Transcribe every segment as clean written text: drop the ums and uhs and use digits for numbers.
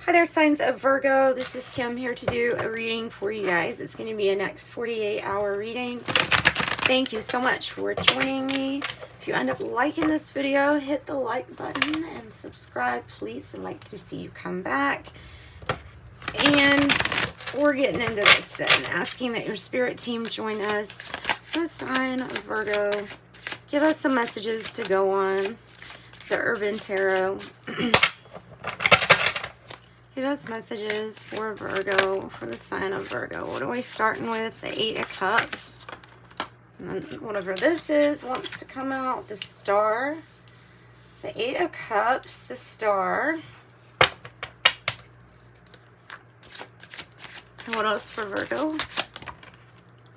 Hi there, signs of Virgo. This is Kim here to do a reading for you guys. It's going to be a next 48-hour reading. Thank you so much for joining me. If you end up liking this video, hit the like button and subscribe, please. I'd like to see you come back. And we're getting into this then, asking that your spirit team join us for the sign of Virgo. Give us some messages to go on the Urban Tarot. Give us messages for Virgo, for the sign of Virgo. What are we starting with? The Eight of Cups. And then whatever this is wants to come out. The Star. The Eight of Cups, the Star. And what else for Virgo?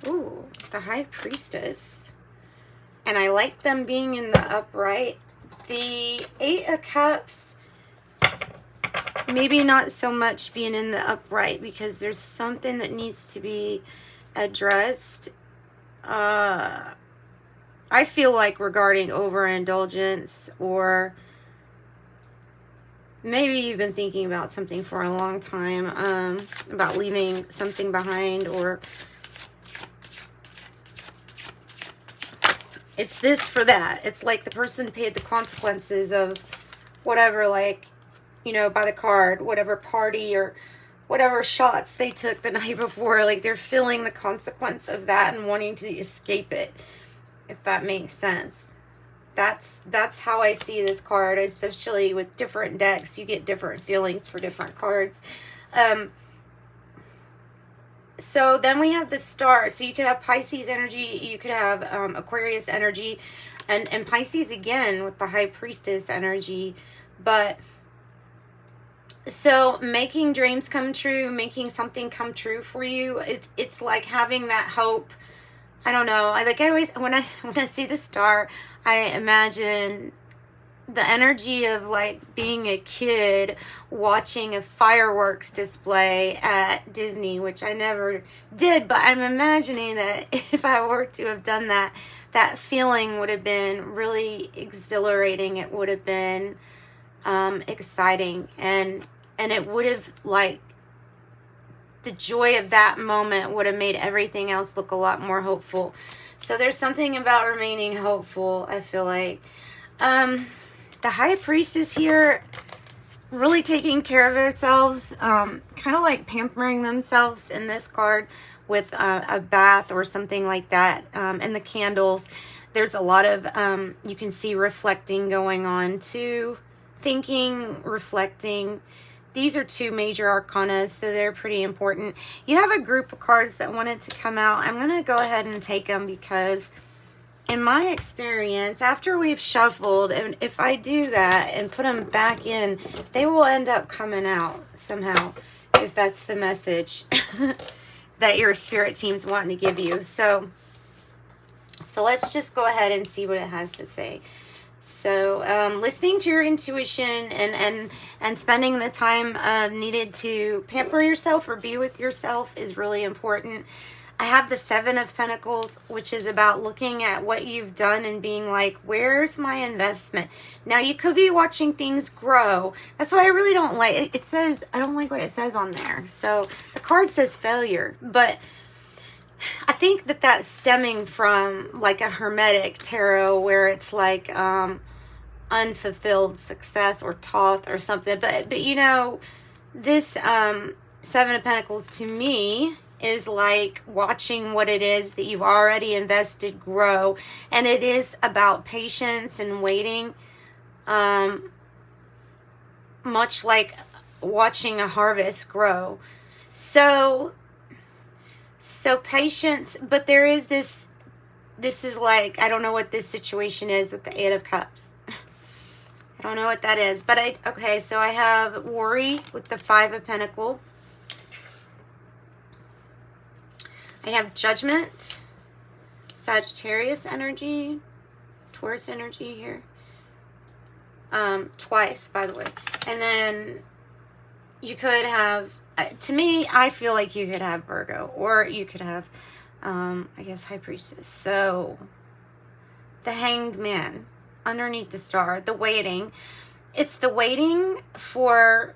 Ooh, the High Priestess. And I like them being in the upright. The Eight of Cups, maybe not so much being in the upright because there's something that needs to be addressed. I feel like regarding overindulgence, or maybe you've been thinking about something for a long time, about leaving something behind, or it's this for that. It's like the person paid the consequences of whatever, like, you know, by the card, whatever party or whatever shots they took the night before. Like, they're feeling the consequence of that and wanting to escape it, if that makes sense. That's how I see this card, especially with different decks. You get different feelings for different cards. So then we have the Star. So you could have Pisces energy, you could have Aquarius energy, and Pisces again with the High Priestess energy. But so making dreams come true, making something come true for you, it's like having that hope. I don't know. I always, when I see the Star, I imagine the energy of like being a kid watching a fireworks display at Disney, which I never did, but I'm imagining that if I were to have done that, that feeling would have been really exhilarating. It would have been exciting, and it would have, like, the joy of that moment would have made everything else look a lot more hopeful. So there's something about remaining hopeful, I feel like. The High Priestess here, really taking care of themselves, kind of like pampering themselves in this card with a bath or something like that. And the candles, there's a lot of, you can see reflecting going on too. Thinking, reflecting. These are two major arcana, so they're pretty important. You have a group of cards that wanted to come out. I'm going to go ahead and take them because in my experience, after we've shuffled, and if I do that and put them back in, they will end up coming out somehow, if that's the message that your spirit team's wanting to give you. So let's just go ahead and see what it has to say. So listening to your intuition and spending the time needed to pamper yourself or be with yourself is really important. I have the Seven of Pentacles, which is about looking at what you've done and being like, where's my investment? Now, you could be watching things grow. That's why I really don't like it. Says, I don't like what it says on there. So the card says failure, but I think that that's stemming from like a Hermetic Tarot where it's like unfulfilled success or Thoth or something. But you know, this Seven of Pentacles to me is like watching what it is that you've already invested grow. And it is about patience and waiting. Much like watching a harvest grow. So patience, but there is this is like, I don't know what this situation is with the Eight of Cups. I don't know what that is, but okay, so I have worry with the Five of Pentacles. I have judgment, Sagittarius energy, Taurus energy here. Twice, by the way. And then you could have, to me, I feel like you could have Virgo, or you could have, I guess, High Priestess. So, the Hanged Man underneath the Star, the waiting. It's the waiting for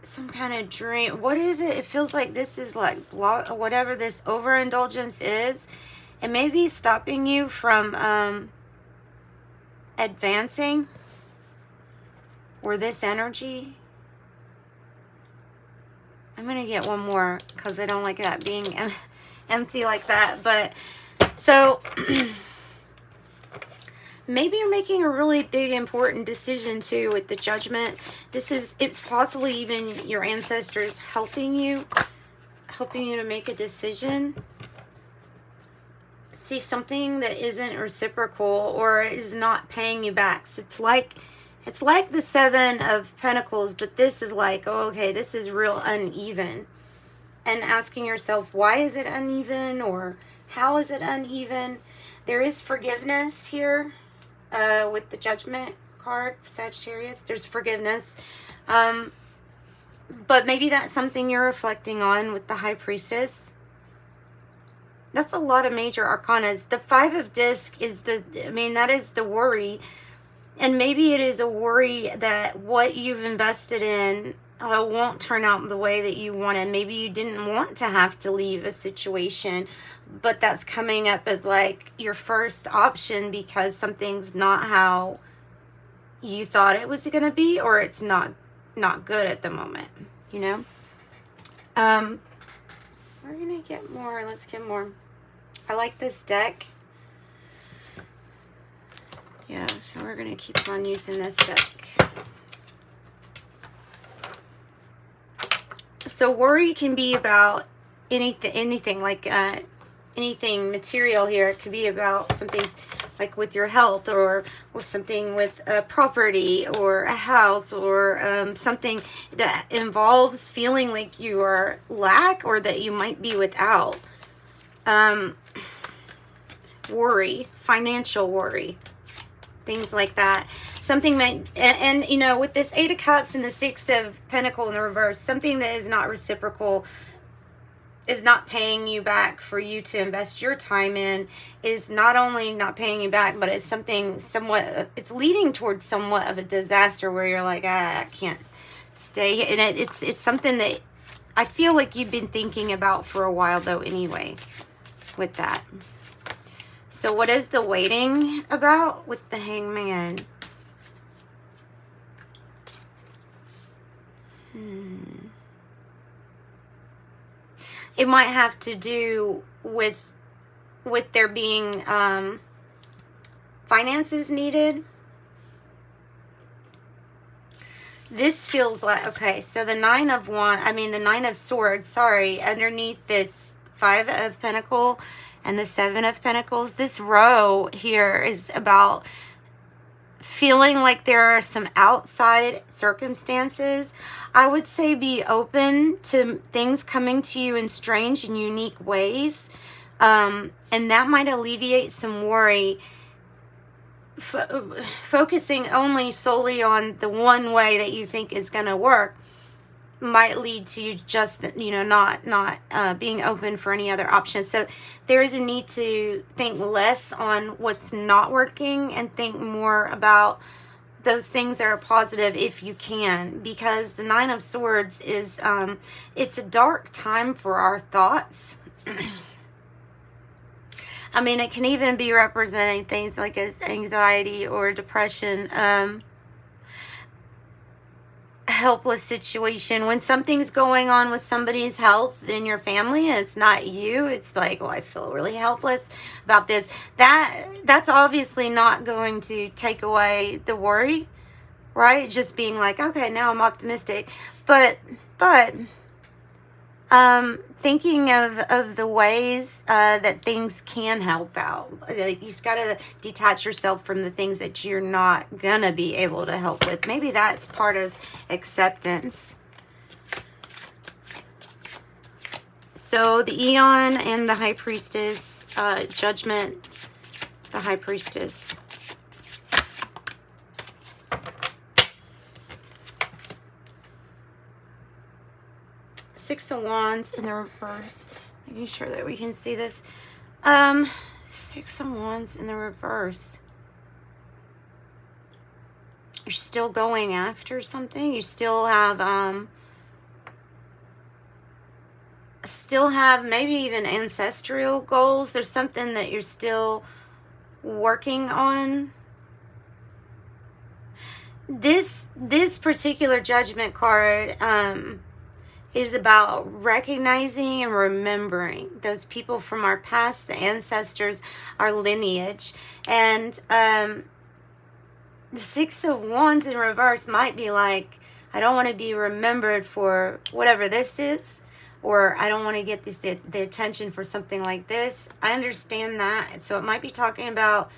some kind of dream. What is it? It feels like this is like whatever this overindulgence is. It may be stopping you from advancing, or this energy. I'm going to get one more because I don't like that being empty like that. But so maybe you're making a really big, important decision too with the Judgment. It's possibly even your ancestors helping you to make a decision. See, something that isn't reciprocal or is not paying you back. So it's like the Seven of Pentacles, but this is like, oh, okay, this is real uneven. And asking yourself, why is it uneven, or how is it uneven? There is forgiveness here with the Judgment card, Sagittarius. There's forgiveness. But maybe that's something you're reflecting on with the High Priestess. That's a lot of major arcanas. The Five of Discs is that is the worry. And maybe it is a worry that what you've invested in won't turn out the way that you wanted. Maybe you didn't want to have to leave a situation, but that's coming up as like your first option because something's not how you thought it was going to be, or it's not good at the moment, you know? We're going to get more. Let's get more. I like this deck. Yeah, so we're going to keep on using this deck. So worry can be about anything like anything material here. It could be about something like with your health, or with something with a property or a house, or something that involves feeling like you are lack or that you might be without. Worry, financial worry. Things like that. Something might, and you know, with this Eight of Cups and the Six of Pentacles in the reverse, something that is not reciprocal, is not paying you back for you to invest your time in, is not only not paying you back, but it's something somewhat, it's leading towards somewhat of a disaster where you're like, I can't stay here. And it's something that I feel like you've been thinking about for a while though anyway with that. So what is the waiting about with the Hangman? It might have to do with there being finances needed. This feels like, okay, so the Nine of Swords, sorry, underneath this Five of Pentacles and the Seven of Pentacles, this row here is about feeling like there are some outside circumstances. I would say be open to things coming to you in strange and unique ways. And that might alleviate some worry. Focusing only solely on the one way that you think is going to work might lead to you just, you know, not being open for any other options. So there is a need to think less on what's not working and think more about those things that are positive if you can, because the Nine of Swords is it's a dark time for our thoughts. I mean, it can even be representing things like as anxiety or depression, helpless situation. When something's going on with somebody's health in your family and it's not you, it's like, well, I feel really helpless about this. That's obviously not going to take away the worry, right? Just being like, okay, now I'm optimistic. But thinking of the ways that things can help out. Like, you just got to detach yourself from the things that you're not gonna be able to help with. Maybe that's part of acceptance. So the Eon and the High Priestess, Judgment, the High Priestess. Six of Wands in the reverse. Making sure that we can see this. Six of Wands in the reverse. You're still going after something. You still have still have maybe even ancestral goals. There's something that you're still working on. This particular judgment card is about recognizing and remembering those people from our past, the ancestors, our lineage. And the Six of Wands in reverse might be like, I don't want to be remembered for whatever this is, or I don't want to get the attention for something like this. I understand that. So it might be talking about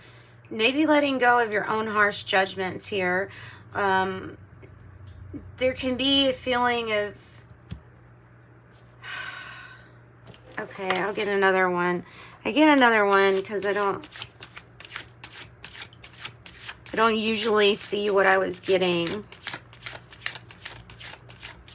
maybe letting go of your own harsh judgments here. There can be a feeling of, okay, I'll get another one. I get another one because I don't usually see what I was getting.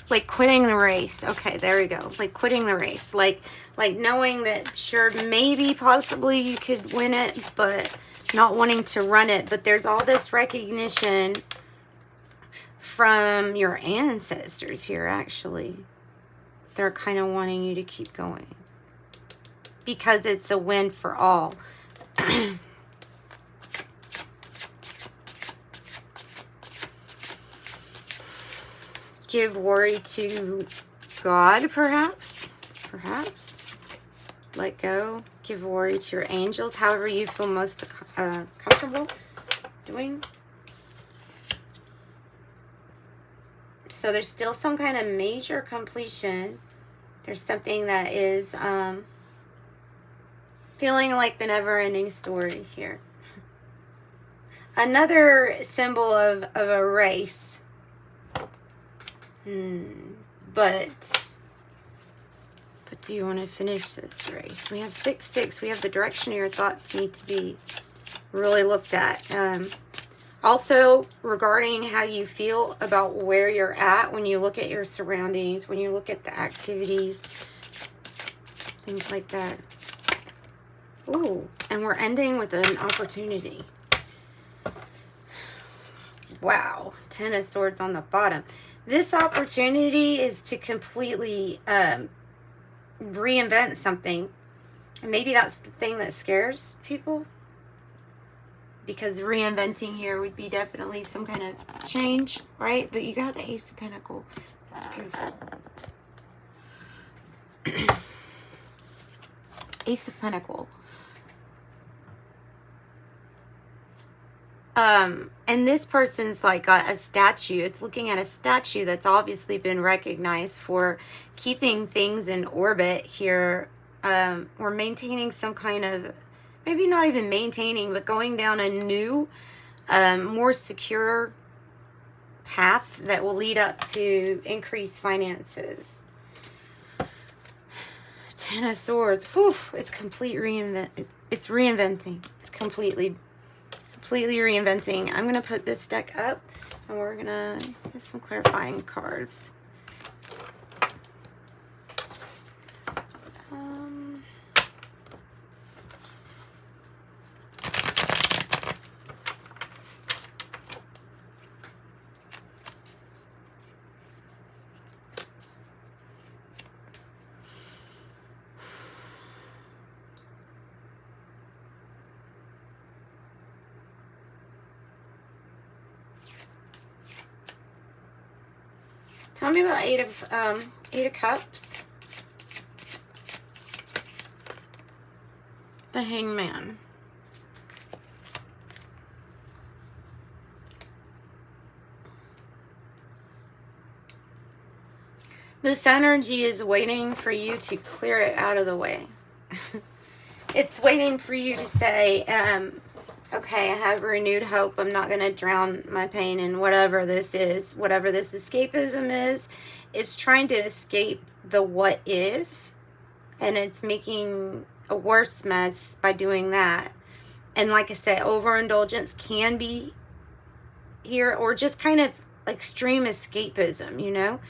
Like quitting the race. Okay, there we go. Like quitting the race. Like knowing that, sure, maybe, possibly you could win it, but not wanting to run it. But there's all this recognition from your ancestors here, actually. They're kind of wanting you to keep going, because it's a win for all. Give worry to God, perhaps. Let go. Give worry to your angels, however you feel most comfortable doing. So there's still some kind of major completion. There's something that is feeling like the never-ending story here. Another symbol of a race. But do you want to finish this race? We have 6-6. We have the direction of your thoughts need to be really looked at. Also, regarding how you feel about where you're at when you look at your surroundings, when you look at the activities, things like that. Ooh, and we're ending with an opportunity. Wow, 10 of Swords on the bottom. This opportunity is to completely reinvent something. And maybe that's the thing that scares people. Because reinventing here would be definitely some kind of change, right? But you got the Ace of Pentacles. That's beautiful. Ace of Pentacles. And this person's like a statue. It's looking at a statue that's obviously been recognized for keeping things in orbit here. Or maintaining some kind of, maybe not even maintaining, but going down a new, more secure path that will lead up to increased finances. 10 of Swords. Whew, it's complete reinvent. It's reinventing. It's completely reinventing. I'm going to put this deck up and we're going to get some clarifying cards. Tell me about Eight of Cups. The Hangman. This energy is waiting for you to clear it out of the way. It's waiting for you to say, okay, I have renewed hope. I'm not going to drown my pain in whatever this is, whatever this escapism is. It's trying to escape the what is, and it's making a worse mess by doing that. And like I said, overindulgence can be here, or just kind of extreme escapism, you know?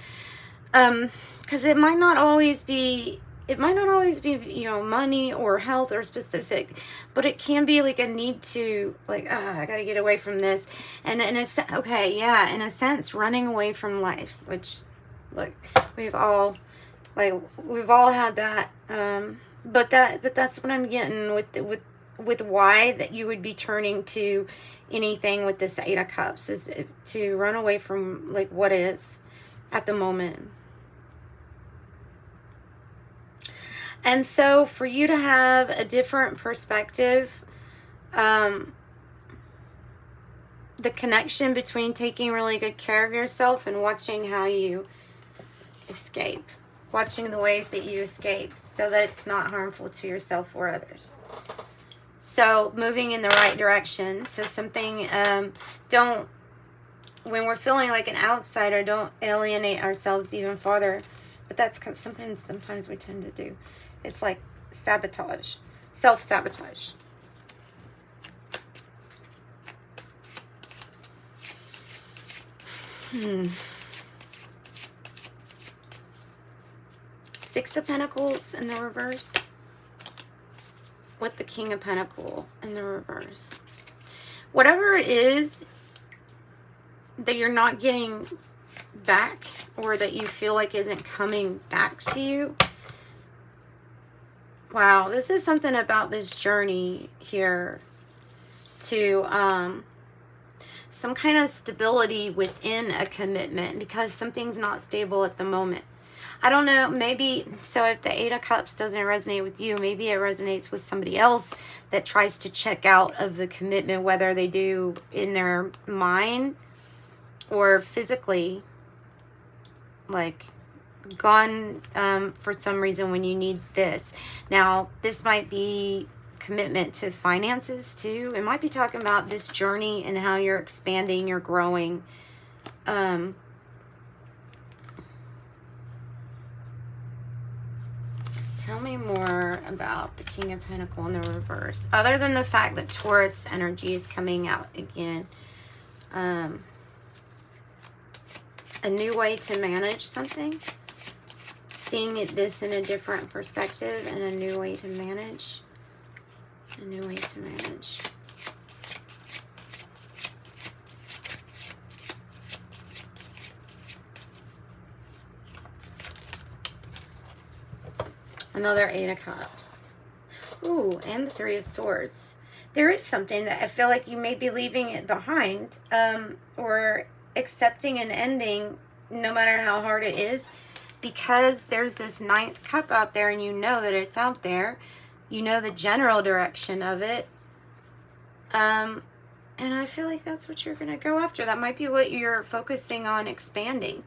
Because it might not always be, you know, money or health or specific, but it can be like a need to, like, I gotta get away from this. And in a okay, yeah, in a sense, running away from life, which, look, we've all Like, we've all had that. But that's what I'm getting with why that you would be turning to anything with this Eight of Cups, is to run away from like what is at the moment. And so for you to have a different perspective, the connection between taking really good care of yourself and watching how you escape, watching the ways that you escape so that it's not harmful to yourself or others. So moving in the right direction. So something, don't, when we're feeling like an outsider, don't alienate ourselves even farther. But that's something sometimes we tend to do. It's like sabotage, self-sabotage. Six of Pentacles in the reverse with the King of Pentacles in the reverse. Whatever it is that you're not getting back, or that you feel like isn't coming back to you. Wow, this is something about this journey here to some kind of stability within a commitment, because something's not stable at the moment. I don't know, maybe, so if the Eight of Cups doesn't resonate with you, maybe it resonates with somebody else that tries to check out of the commitment, whether they do in their mind or physically, like gone for some reason when you need this. Now, this might be commitment to finances too. It might be talking about this journey and how you're expanding, you're growing. Tell me more about the King of Pentacles in the reverse, other than the fact that Taurus energy is coming out again. A new way to manage something, seeing this in a different perspective, and a new way to manage. A new way to manage. Another Eight of Cups. Ooh, and the Three of Swords. There is something that I feel like you may be leaving it behind, or accepting an ending, no matter how hard it is, because there's this Ninth Cup out there, and you know that it's out there. You know the general direction of it. And I feel like that's what you're going to go after. That might be what you're focusing on expanding.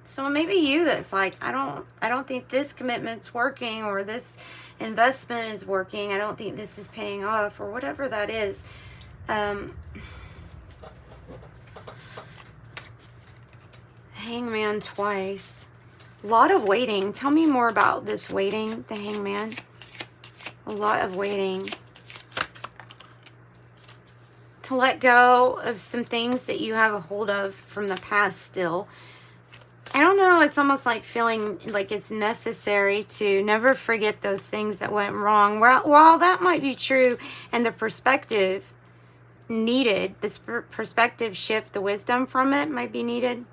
So maybe you that's like, I don't think this commitment's working, or this investment is working. I don't think this is paying off, or whatever that is. Hangman twice. A lot of waiting. Tell me more about this waiting, the Hangman. A lot of waiting. To let go of some things that you have a hold of from the past still. I don't know, it's almost like feeling like it's necessary to never forget those things that went wrong. While that might be true, and the perspective needed, this perspective shift, the wisdom from it might be needed,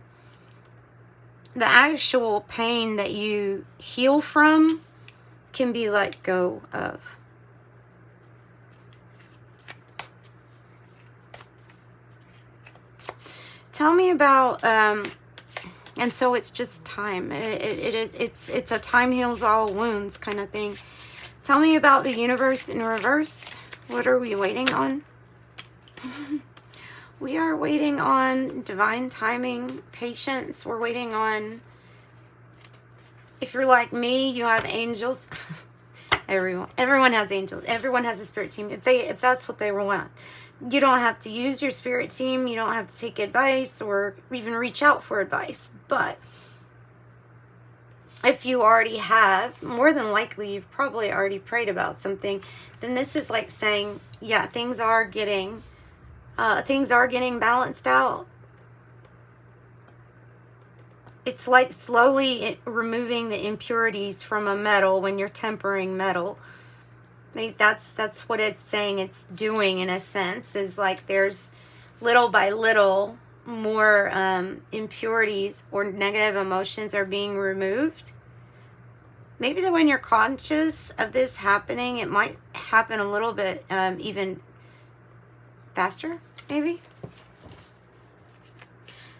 the actual pain that you heal from can be let go of. Tell me about, and so it's just time. It's a time heals all wounds kind of thing. Tell me about the universe in reverse. What are we waiting on? We are waiting on divine timing, patience. We're waiting on, if you're like me, you have angels. Everyone has angels. Everyone has a spirit team. If that's what they want. You don't have to use your spirit team. You don't have to take advice or even reach out for advice. But if you already have, more than likely you've probably already prayed about something, then this is like saying, yeah, things are getting balanced out. It's like slowly removing the impurities from a metal when you're tempering metal. That's what it's saying it's doing, in a sense, is like there's little by little more impurities or negative emotions are being removed. Maybe that when you're conscious of this happening, it might happen a little bit even faster, maybe.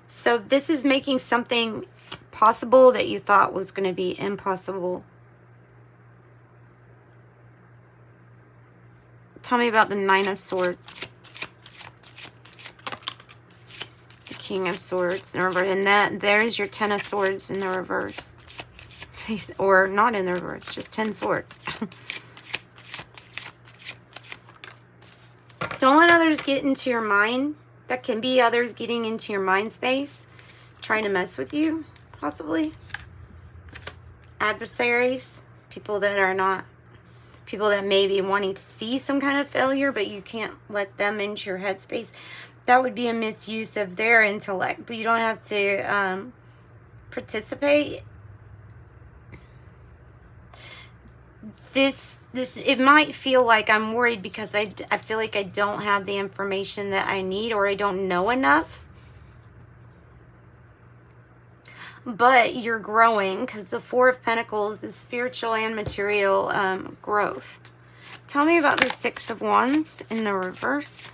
So this is making something possible that you thought was going to be impossible. Tell me about the Nine of Swords. The King of Swords in the reverse. And there's your Ten of Swords in the reverse. Or not in the reverse, just 10 swords. Don't let others get into your mind. That can be others getting into your mind space, trying to mess with you, possibly. Adversaries, people that are not, people that may be wanting to see some kind of failure, but you can't let them into your headspace. That would be a misuse of their intellect, but you don't have to participate. This it might feel like I'm worried because I feel like I don't have the information that I need, or I don't know enough. But you're growing, because the Four of Pentacles is spiritual and material growth. Tell me about the Six of Wands in the reverse.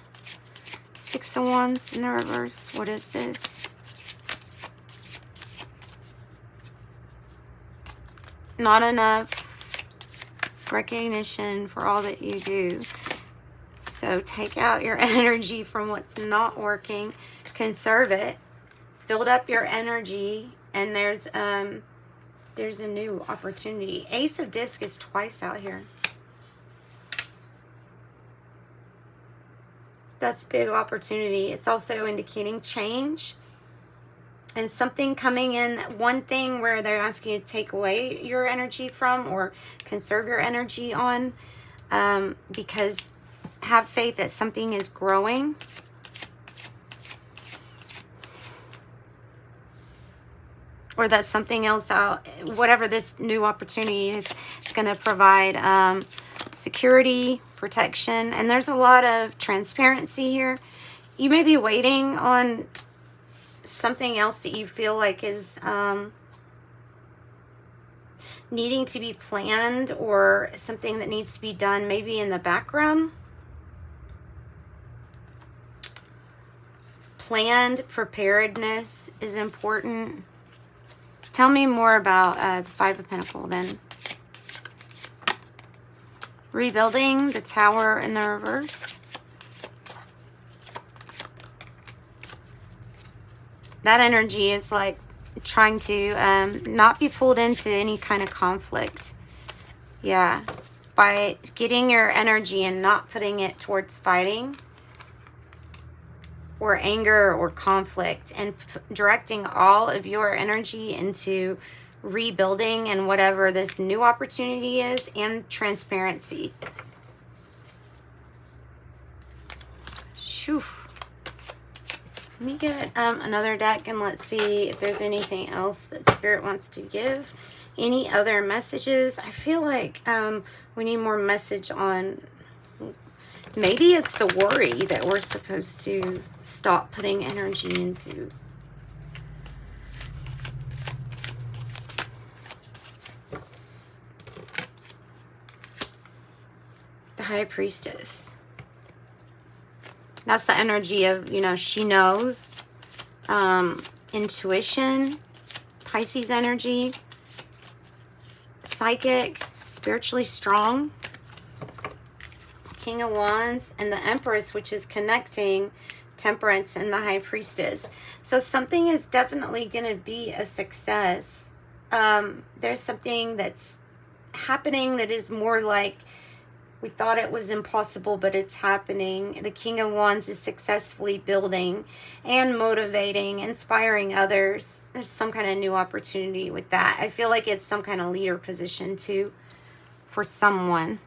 Six of Wands in the reverse. What is this? Not enough recognition for all that you do. So take out your energy from what's not working, conserve it, build up your energy, and there's a new opportunity. Ace of Disc is twice out here. That's big opportunity. It's also indicating change and something coming in. One thing where they're asking you to take away your energy from or conserve your energy on, because have faith that something is growing. Or that something else, whatever this new opportunity is, it's going to provide security, protection, and there's a lot of transparency here. You may be waiting on something else that you feel like is needing to be planned, or something that needs to be done maybe in the background. Planned preparedness is important. Tell me more about the Five of Pentacles then. Rebuilding, the Tower in the reverse. That energy is like trying to not be pulled into any kind of conflict. Yeah. By getting your energy and not putting it towards fighting or anger or conflict, and directing all of your energy into rebuilding and whatever this new opportunity is, and transparency. Shoo. Let me get another deck and let's see if there's anything else that Spirit wants to give. Any other messages? I feel like we need more message on, maybe it's the worry that we're supposed to stop putting energy into. The High Priestess. That's the energy of, you know, she knows. Intuition. Pisces energy. Psychic. Spiritually strong. King of Wands. And the Empress, which is connecting Temperance and the High Priestess. So something is definitely going to be a success. There's something that's happening that is more like, we thought it was impossible, but it's happening. The King of Wands is successfully building and motivating, inspiring others. There's some kind of new opportunity with that. I feel like it's some kind of leader position too for someone.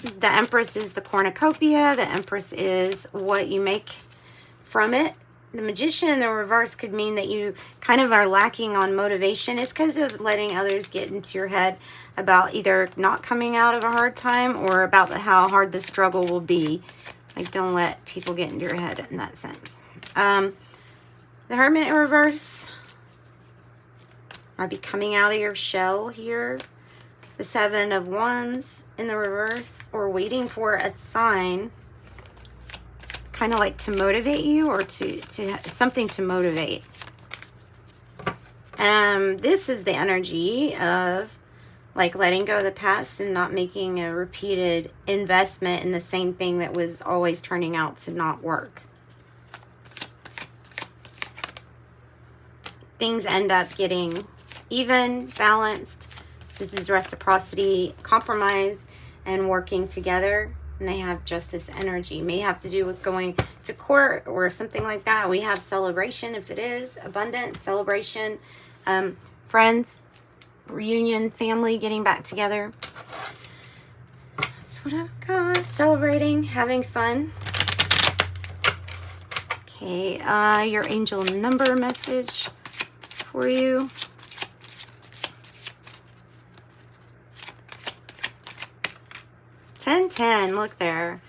The Empress is the cornucopia. The Empress is what you make from it. The Magician in the reverse could mean that you kind of are lacking on motivation. It's because of letting others get into your head about either not coming out of a hard time or about how hard the struggle will be. Like, don't let people get into your head in that sense. The Hermit in reverse. Might be coming out of your shell here. The Seven of Wands in the reverse, or waiting for a sign, kind of like to motivate you, or to something to motivate. This is the energy of like letting go of the past and not making a repeated investment in the same thing that was always turning out to not work. Things end up getting even, balanced. This is reciprocity, compromise, and working together. And they have Justice energy. May have to do with going to court or something like that. We have celebration, if it is abundance, celebration, friends, reunion, family, getting back together. That's what I've got. Celebrating, having fun. Okay, your angel number message for you. 1010, look there.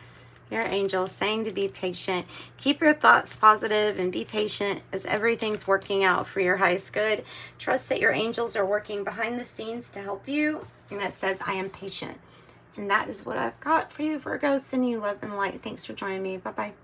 Your angel saying to be patient. Keep your thoughts positive and be patient as everything's working out for your highest good. Trust that your angels are working behind the scenes to help you. And that says, I am patient. And that is what I've got for you, Virgo. Sending you love and light. Thanks for joining me. Bye-bye.